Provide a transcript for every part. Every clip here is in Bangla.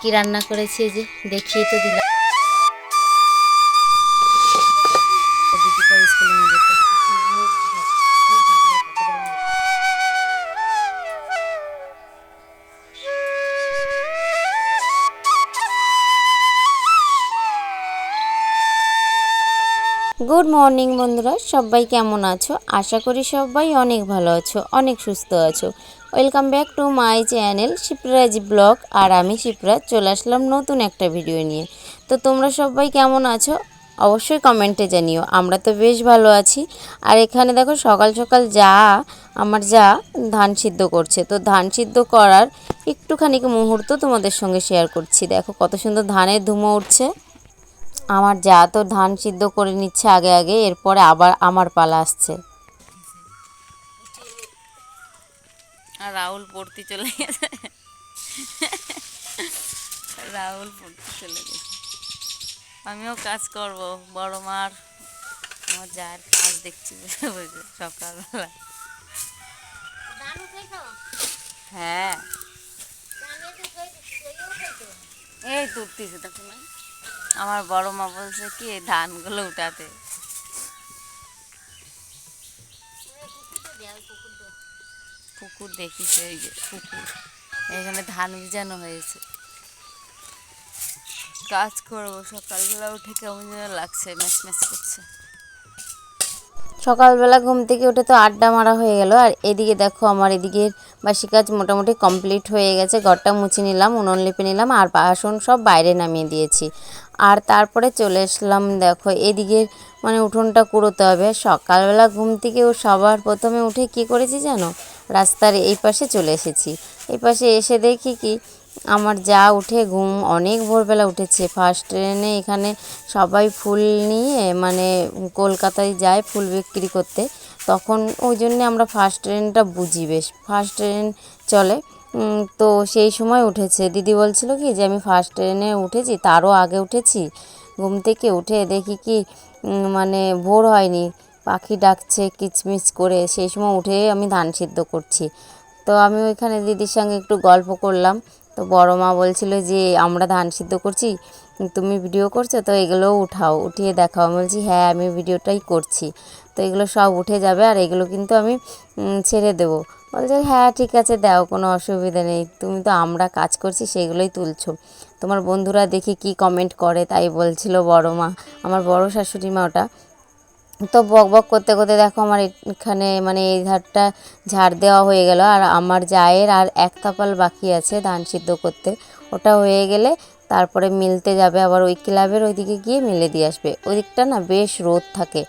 কি রান্না করেছি, এই যে দেখিয়ে তো দিলাম। দিদি করে স্কুলে নিয়ে যেতে। গুড মর্নিং বন্ধুরা, সবাই কেমন আছো? আশা করি সবাই অনেক ভালো আছো, অনেক সুস্থ আছো। Welcome back to my channel Shipra's blog. আর আমি শিপ্রাজ চলে আসলাম নতুন একটা ভিডিও নিয়ে। তো তোমরা সবাই কেমন আছো অবশ্যই কমেন্টে জানিও। আমরা তো বেশ ভালো আছি। আর এখানে দেখো সকাল সকাল আমার যা ধান সিদ্ধ করছে। তো ধান সিদ্ধ করার একটুখানি মুহূর্ত তোমাদের সঙ্গে শেয়ার করছি। দেখো কত সুন্দর ধানের ধুমো উঠছে। আমার যা তো ধান সিদ্ধ করে নিচ্ছে আগে আগে, এরপরে আবার আমার পালা আসছে। আর রাহুল পড়তে চলে গেছে। রাহুল পড়তে চলে গেছে। আমিও কাজ করব, বড় মার আমার যার কাজ দেখছি সকালবেলা। হ্যাঁ, এই তুলতেছে দেখো না। আমার বড় মা বলছে কি ধানগুলো উঠাতে। পুকুর দেখিস, এই যে পুকুর, এখানে ধান ভিজানো হয়েছে। কাজ করবো, সকালবেলা উঠে কেমন যেন লাগছে, ম্যাচ ম্যাচ করছে। সকালবেলা ঘুম থেকে উঠে তো আড্ডা মারা হয়ে গেল। আর এদিকে দেখো আমার এদিকে বাসি কাজ মোটামুটি কমপ্লিট হয়ে গেছে। ঘরটা মুছে নিলাম, উনুন লেপে নিলাম, আর বাসন সব বাইরে নামিয়ে দিয়েছি। আর তারপরে চলে আসলাম দেখো এদিকে, মানে উঠোনটা কুড়োতে হবে। সকালবেলা ঘুম থেকে সবার প্রথমে উঠে কি করেছি জানো, রাস্তার এই পাশে চলে এসেছি। এই পাশে এসে দেখি কি আমার যা উঠে অনেক ভোরবেলা উঠেছে। ফার্স্ট ট্রেনে এখানে সবাই ফুল নিয়ে মানে কলকাতায় যায় ফুল বিক্রি করতে। তখন ওই জন্যে আমরা ফার্স্ট ট্রেনটা বুঝি, বেশ ফার্স্ট ট্রেন চলে। তো সেই সময় উঠেছে। দিদি বলছিল কি যে আমি ফার্স্ট ট্রেনে উঠেছি, তারও আগে উঠেছি। ঘুম থেকে উঠে দেখি কি মানে ভোর হয়নি, পাখি ডাকছে কিচমিচ করে। সেই সময় উঠে আমি ধান সিদ্ধ করছি। তো আমি ওইখানে দিদির সঙ্গে একটু গল্প করলাম। তো বড় মা বলছিল যে আমরা ধান সিদ্ধ করছি, তুমি ভিডিও করছো, তো এগুলোও উঠাও, উঠিয়ে দেখাও। আমি বলছি হ্যাঁ আমি ভিডিওটাই করছি। তো এগুলো সব উঠে যাবে, আর এগুলো কিন্তু আমি ছেড়ে দেবো। বলছে হ্যাঁ ঠিক আছে দাও, কোনো অসুবিধা নেই, তুমি তো আমরা কাজ করছি সেগুলোই তুলছো। তোমার বন্ধুরা দেখি কি কমেন্ট করে, তাই বলছিল বড় মা, আমার বড় শাশুড়ি মা ওটা। তো বক বক করতে করতে দেখো আমার এখানে মানে এই ধারটা ঝাড় দেওয়া হয়ে গেল। আর আমার জায়ের আর এক তাপাল বাকি আছে ধান সিদ্ধ করতে। ওটা হয়ে গেলে তারপরে মিলতে যাবে, আবার ওই ক্লাবের ওইদিকে গিয়ে মেলে দিয়ে আসবে। ওই দিকটা না বেশ রোদ থাকে,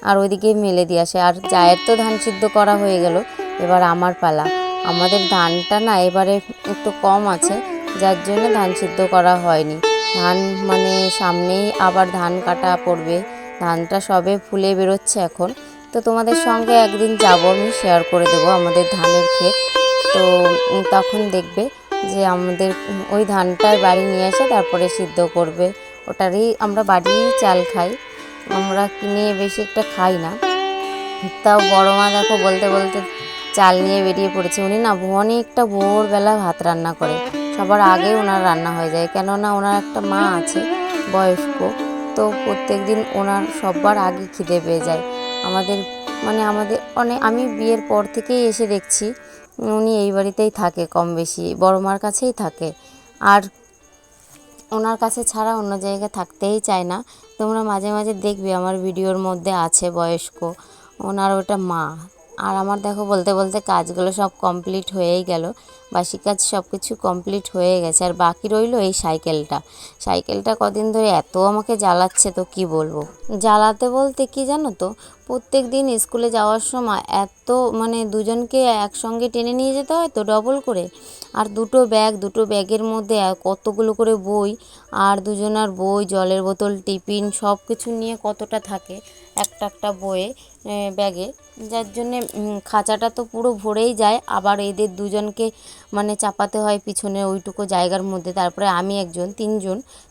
আর ওইদিকে মেলে দিয়ে আসে। আর জায়ের তো ধান সিদ্ধ করা হয়ে গেল, এবার আমার পালা। আমাদের ধানটা না এবারে একটু কম আছে, যার জন্য ধান সিদ্ধ করা হয়নি। ধান মানে সামনেই আবার ধান কাটা পড়বে, ধানটা সবে ফুলে বেরোচ্ছে এখন। তো তোমাদের সঙ্গে একদিন যাব, আমি শেয়ার করে দেবো আমাদের ধানের ক্ষেত। তো তখন দেখবে যে আমাদের ওই ধানটাই বাড়ি নিয়ে এসে তারপরে সিদ্ধ করবে। ওটারই আমরা বাড়ির চাল খাই, আমরা কিনে বেশি একটা খাই না। তাও বড় মা দেখো বলতে বলতে চাল নিয়ে বেরিয়ে পড়েছে। উনি না অনেকটা ভোরবেলা ভাত রান্না করে, সবার আগে ওনার রান্না হয়ে যায়, কেননা ওনার একটা মা আছে বয়স্ক। তো প্রত্যেক দিন ওনার সবার আগে খিদে পেয়ে যায়। আমাদের মানে আমি বিয়ের পর থেকেই এসে দেখছি উনি এই বাড়িতেই থাকে, কম বেশি বড় মার কাছেই থাকে। আর ওনার কাছে ছাড়া অন্য জায়গায় থাকতেই চায় না। তোমরা মাঝে মাঝে দেখবে আমার ভিডিওর মধ্যে আছে বয়স্ক, ওনার ওটা মা। আর আমার দেখো বলতে বলতে কাজগুলো সব কমপ্লিট হয়েই গেল, বাসি কাজ সব কিছু কমপ্লিট হয়ে গেছে। আর বাকি রইল এই সাইকেলটা কদিন ধরে এত আমাকে জ্বালাচ্ছে, তো কি বলবো। জ্বালাতে বলতে কি জানো তো, প্রত্যেক দিন স্কুলে যাওয়ার সময় এত মানে দুজনকে একসঙ্গে টেনে নিয়ে যেতে হয় তো ডবল করে। আর দুটো ব্যাগের মধ্যে কতগুলো করে বই, আর দুজনার বই, জলের বোতল, টিফিন সব কিছু নিয়ে কতটা থাকে একটা বইয়ে ব্যাগে, যার জন্যে খাঁচাটা তো পুরো ভরেই যায়। আবার এদের দুজনকে মানে চাপাতে হয় পিছনে ওইটুকু জায়গার মধ্যে। তারপরে আমি একজন,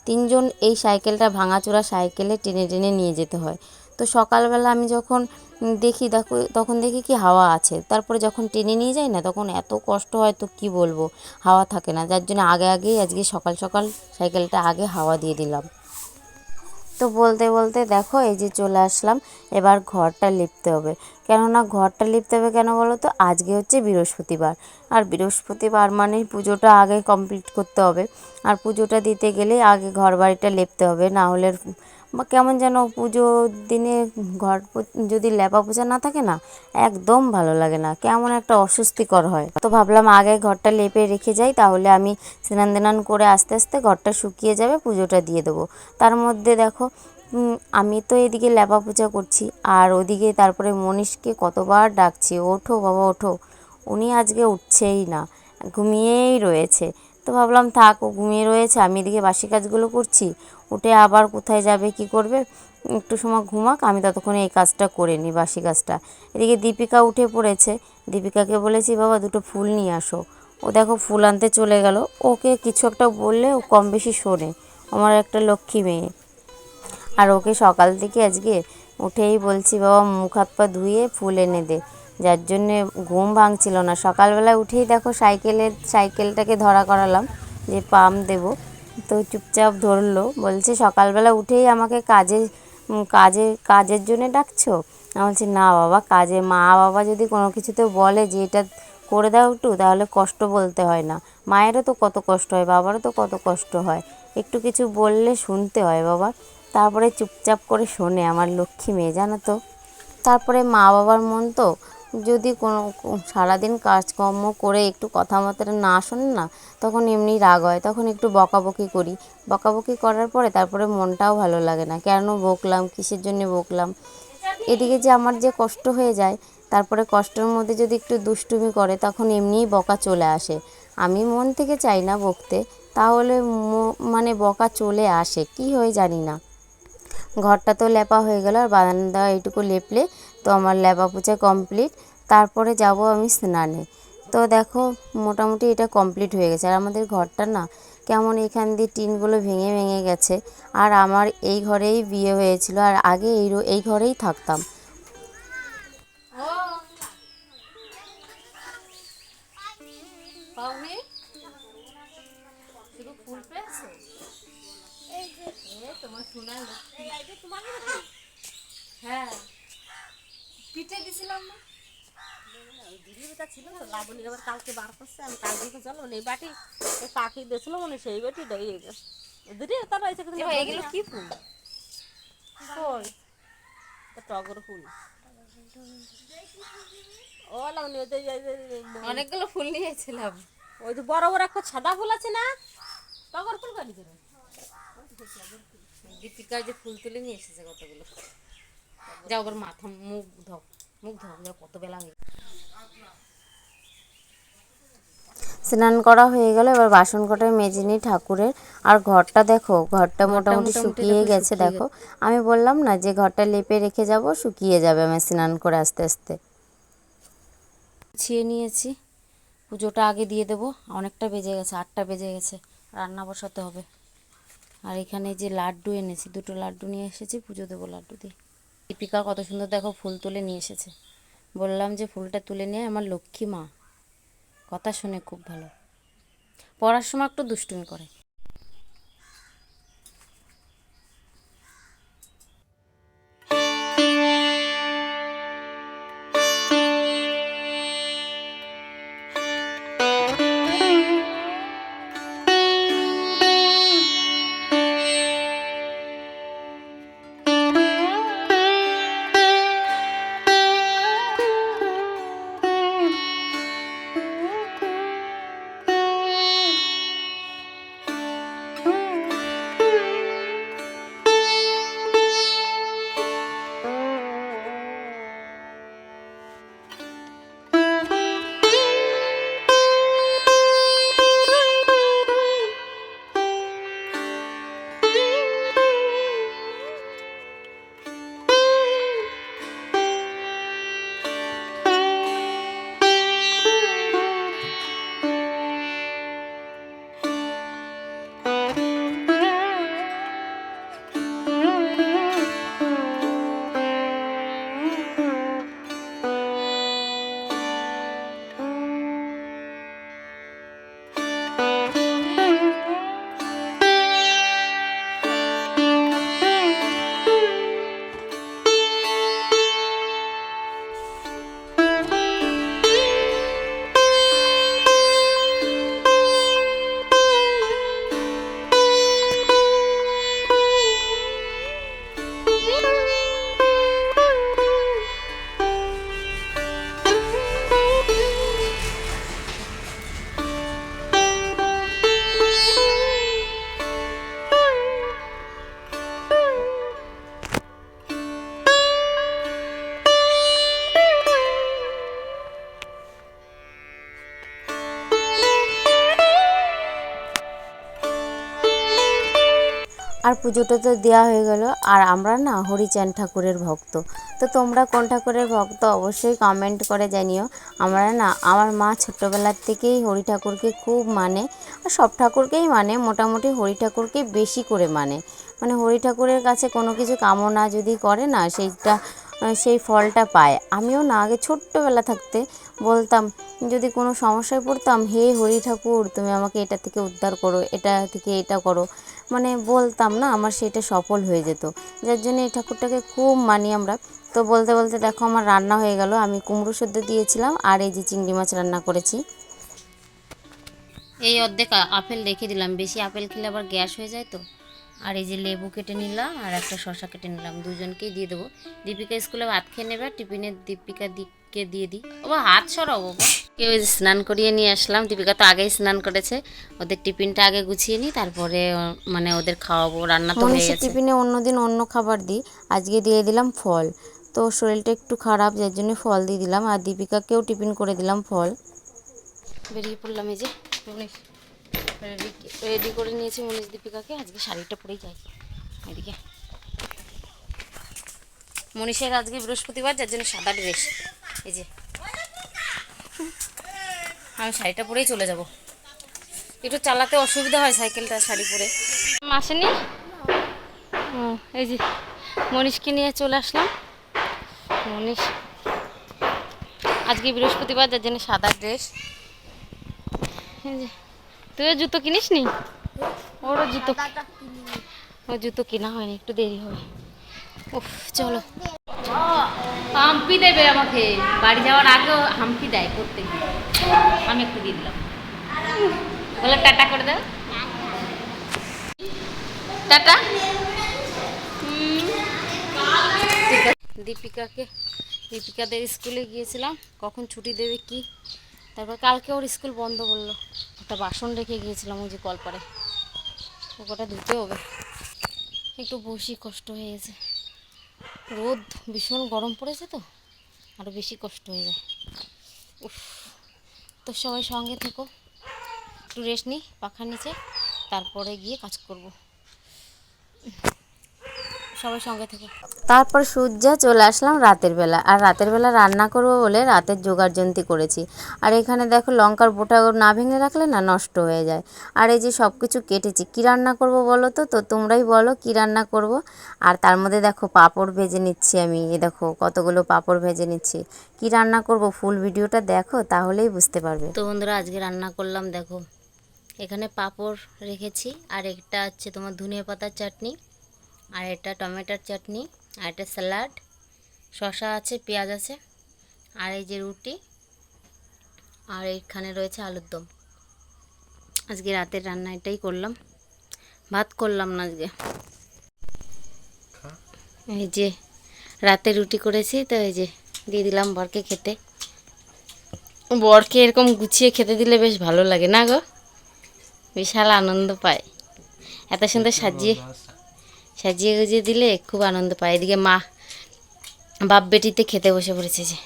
তিনজন এই সাইকেলটা ভাঙাচোরা সাইকেলে টেনে টেনে নিয়ে যেতে হয়। তো সকালবেলা আমি যখন দেখি দেখো তখন দেখি কি হাওয়া আছে, তারপরে যখন টেনে নিয়ে যাই না তখন এত কষ্ট হয় তো কি বলবো, হাওয়া থাকে না, যার জন্য আগে আগেই আজকে সকাল সকাল সাইকেলটা আগে হাওয়া দিয়ে দিলাম। তো বলতে বলতে দেখো এই যে চলে আসলাম, এবার ঘরটা লিপতে হবে। কেননা ঘরটা লিপতে হবে কেন বলো তো, আজকে হচ্ছে বৃহস্পতিবার, আর বৃহস্পতিবার মানেই পুজোটা আগে কমপ্লিট করতে হবে। আর পুজোটা দিতে গেলে আগে ঘর বাড়িটা লিপতে হবে, না হলে কেমন যেন পুজোর দিনে ঘর যদি লেপা পোছা না থাকে না, একদম ভালো লাগে না, কেমন একটা অস্বস্তিকর হয়। তো ভাবলাম আগে ঘরটা লেপে রেখে যাই, তাহলে আমি স্নান দান করে আস্তে আস্তে ঘরটা শুকিয়ে যাবে, পুজোটা দিয়ে দেবো। তার মধ্যে দেখো আমি তো এদিকে লেপা পোছা করছি, আর ওদিকে তারপরে মনীষকে কতবার ডাকছি, ওঠো বাবা ওঠো, উনি আজকে উঠছেই না, ঘুমিয়েই রয়েছে। তো ভাবলাম থাক, ও ঘুমিয়ে রয়েছে, আমি এদিকে বাসি কাজগুলো করছি, উঠে আবার কোথায় যাবে কি করবে, একটু সময় ঘুমাক, আমি ততক্ষণে এই কাজটা করে নিই, বাসি কাজটা। এদিকে দীপিকা উঠে পড়েছে, দীপিকাকে বলেছি বাবা দুটো ফুল নিয়ে আসো, ও দেখো ফুল আনতে চলে গেল। ওকে কিছু একটা বললে ও কম বেশি শোনে, আমার একটা লক্ষ্মী মেয়ে। আর ওকে সকাল থেকে আজকে উঠেই বলছি বাবা মুখ হাত পা ধুয়ে ফুল এনে দে, যার জন্যে ঘুম ভাঙছিল না। সকালবেলা উঠেই দেখো সাইকেলটাকে ধরা করালাম যে পাম্প দেব, তো চুপচাপ ধরলো, বলছে সকালবেলা উঠেই আমাকে কাজের জন্য ডাকছো। আমি বলছি না বাবা, কাজে মা বাবা যদি কোনো কিছুতে বলে যে এটা করে দাও একটু, তাহলে কষ্ট বলতে হয় না, মায়েরও তো কত কষ্ট হয়, বাবারও তো কত কষ্ট হয়, একটু কিছু বললে শুনতে হয় বাবা। তারপরে চুপচাপ করে শোনে, আমার লক্ষ্মী মেয়ে জানো তো। তারপরে মা বাবার মন তো, যদি কোনো সারাদিন কাজকর্ম করে একটু কথাবার্তা না শোনে না, তখন এমনি রাগ হয়, তখন একটু বকাবকি করি, বকাবকি করার পরে তারপরে মনটাও ভালো লাগে না, কেন বকলাম, কিসের জন্য বকলাম, এদিকে যে আমার যে কষ্ট হয়ে যায়, তারপরে কষ্টের মধ্যে যদি একটু দুষ্টুমি করে তখন এমনিই বকা চলে আসে। আমি মন থেকে চাই না বকতে, তাহলে মানে বকা চলে আসে, কি হয় জানি না। ঘরটা তো লেপা হয়ে গেল, আর বারান্দা এইটুকু লেপলে তো আমার লেপা পোছা কমপ্লিট। তারপরে যাব আমি স্নানে। তো দেখো মোটামুটি এটা কমপ্লিট হয়ে গেছে, আর আমাদের ঘরটা না কেমন এখান দিয়ে টিনগুলো ভেঙে ভেঙে গেছে। আর আমার এই ঘরেই বিয়ে হয়েছিল, আর আগে এই ঘরেই থাকতাম। হ্যাঁ পিঠে দিছিলাম না, দিদিটা ছিল তো লাবণী আবার কালকে বার করছে, আমি কাল দিকে চলো এই বাটি পাখি দিয়েছিল মানে সেই বাটিটা এই দিদি তার রয়েছে কিন্তু এগুলো কি ফুল? কই টগর ফুল ও লাবণী অনেকগুলো ফুল নিয়েছিলাম। ওই যে বড় বড় একটা সাদা ফুল আছে না, টগর ফুল কাটি করে দীপিকা যে ফুল তুলে নিয়ে এসেছে কতগুলো, যাও আবার মাথা মুখ ধো, মুখ ধো, কত বেলা হয়ে স্নান করা হয়ে গেল, এবার বাসন কটায় মেজে নিই ঠাকুরের। আর ঘরটা দেখো, ঘরটা মোটামুটি শুকিয়ে গেছে দেখো, আমি বললাম না যে ঘরটা লেপে রেখে যাব, শুকিয়ে যাবে আমি স্নান করে আস্তে আস্তে। গুছিয়ে নিয়েছি, পুজোটা আগে দিয়ে দেবো, অনেকটা বেজে গেছে, 8টা বেজে গেছে, রান্না বসাতে হবে। আর এখানে যে লাড্ডু এনেছি, দুটো লাড্ডু নিয়ে এসেছি, পুজো দেবো লাড্ডু দিয়ে। দীপিকা কত সুন্দর দেখো ফুল তুলে নিয়ে এসেছে, বললাম যে ফুলটা তুলে নিয়ে, আমার লক্ষ্মী মা কথা শুনে খুব ভালো, পড়ার সময় একটু দুষ্টুমি করে। আর পুজোটা তো দেওয়া হয়ে গেল। আর আমরা না হরিচাঁদ ঠাকুরের ভক্ত। তো তোমরা কোন ঠাকুরের ভক্ত অবশ্যই কমেন্ট করে জানিও। আমরা না, আমার মা ছোট্টবেলার থেকেই হরি ঠাকুরকে খুব মানে, আর সব ঠাকুরকেই মানে, মোটামুটি হরি ঠাকুরকে বেশি করে মানে হরি ঠাকুরের কাছে কোনো কিছু কামনা যদি করে না, সেই ফলটা পায়। আমিও না আগে ছোট্টবেলা থাকতে বলতাম, যদি কোনো সমস্যায় পড়তাম, হে হরি ঠাকুর তুমি আমাকে এটা থেকে উদ্ধার করো, এটা থেকে এটা করো, মানে বলতাম না, আমার সেটা সফল হয়ে যেত। যার জন্য এই ঠাকুরটাকে খুব মানি আমরা। তো বলতে বলতে দেখো আমার রান্না হয়ে গেল। আমি কুমড়ো সেদ্ধ দিয়েছিলাম, আর এই যে চিংড়ি মাছ রান্না করেছি। এই অর্ধেক আপেল রেখে দিলাম, বেশি আপেল খেলে আবার গ্যাস হয়ে যায় তো। আর এই যে লেবু কেটে নিলাম, আর একটা শসা কেটে নিলাম, দুজনকেই দিয়ে দেবো। দীপিকা স্কুলে ভাত খেয়ে নেবে, টিফিনে দীপিকা দিকে দিয়ে দিই। বাবা হাত সরাও বাবা। কেউ স্নান করিয়ে নিয়ে আসলাম, দীপিকা তো আগেই স্নান করেছে। ওদের টিফিনটা আগে গুছিয়ে নিই, তারপরে মানে ওদের খাওয়াবো। রান্না তো হয়ে গেছে। টিফিনে অন্যদিন অন্য খাবার দিই, আজকে দিয়ে দিলাম ফল। তো শরীরটা একটু খারাপ, যার জন্য ফল দিয়ে দিলাম। আর দীপিকাকেও টিফিন করে দিলাম ফল। বেরিয়ে পড়লাম, এই যে রেডি করে নিয়েছি মনীষ দীপিকাকে। আজকে শাড়িটা পরেই যাই। এদিকে মনীষের আজকে বৃহস্পতিবার, যার জন্য সাদা ড্রেস। এই যে আমি শাড়িটা পরেই চলে যাব। একটু চালাতে অসুবিধা হয় সাইকেলটা শাড়ি পরে। আসেনি, এই যে মনীষকে নিয়ে চলে আসলাম। মনীষ আজকে বৃহস্পতিবার, যার জন্য সাদা ড্রেস। এই যে তুইও জুতো কিনিস নি? ওরও জুতো, ও জুতো কেনা হয়নি, একটু দেরি হবে। উফ চলো। হাম্পি দেবে আমাকে, বাড়ি যাওয়ার আগেও হাম্পি দেয় প্রত্যেক দিন। আমি একটু দিয়ে দিলাম, বলে টাটা করে দাও। টাটা। দীপিকাদের স্কুলে গিয়েছিলাম, কখন ছুটি দেবে কি। তারপর কালকে ওর স্কুল বন্ধ বললো। একটা বাসন রেখে গিয়েছিলাম ওই যে কলপারে, ওটা ধুতে হবে। একটু বসি, কষ্ট হয়ে গেছে। রোদ ভীষণ গরম পড়েছে তো, আরও বেশি কষ্ট হয়ে যায়। উফ, তো সবাই সঙ্গে থেকো, একটু রেস্ট নিই পাখার নিচে, তারপরে গিয়ে কাজ করব। সবাই সঙ্গে থেকে। তারপর সূর্যা চলে আসলাম রাতের বেলা। আর রাতের বেলা রান্না করবো বলে রাতের জোগাড়যন্ত্রী করেছি। আর এখানে দেখো লঙ্কার বোটা না ভেঙে রাখলে না নষ্ট হয়ে যায়। আর এই যে সব কিছু কেটেছি। কী রান্না করব বলো তো? তো তোমরাই বলো কী রান্না করব। আর তার মধ্যে দেখো পাঁপড় ভেজে নিচ্ছি আমি। এ দেখো কতগুলো পাঁপড় ভেজে নিচ্ছি। কী রান্না করব ফুল ভিডিওটা দেখো, তাহলেই বুঝতে পারবে। তো বন্ধুরা আজকে রান্না করলাম, দেখো এখানে পাঁপড় রেখেছি, আর একটা হচ্ছে তোমার ধনিয়া পাতার চাটনি, আর এটা টমেটোর চাটনি, আর এটা স্যালাড, শসা আছে, পেঁয়াজ আছে, আর এই যে রুটি, আর এইখানে রয়েছে আলুর দম। আজকে রাতের রান্না এটাই করলাম, ভাত করলাম না আজকে। এই যে রাতে রুটি করেছি, তো এই যে দিয়ে দিলাম বরকে খেতে। বরকে এরকম গুছিয়ে খেতে দিলে বেশ ভালো লাগে না গো, বিশাল আনন্দ পায়। এত সুন্দর সাজিয়ে গুজিয়ে দিলে খুব আনন্দ পায়। এদিকে মা বাপ বেটিতে খেতে বসে পড়েছে, যে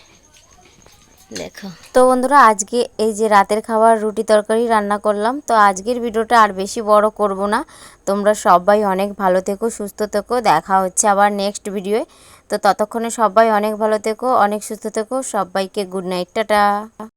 দেখো। তো বন্ধুরা আজকে এই যে রাতের খাবার রুটি তরকারি রান্না করলাম। তো আজকের ভিডিওটা আর বেশি বড় করব না। তোমরা সবাই অনেক ভালো থেকো, সুস্থ থেকো। দেখা হচ্ছে আবার নেক্সট ভিডিওয়ে। তো ততক্ষণে সবাই অনেক ভালো থেকো, অনেক সুস্থ থেকো। সবাইকে গুড নাইট, টাটা।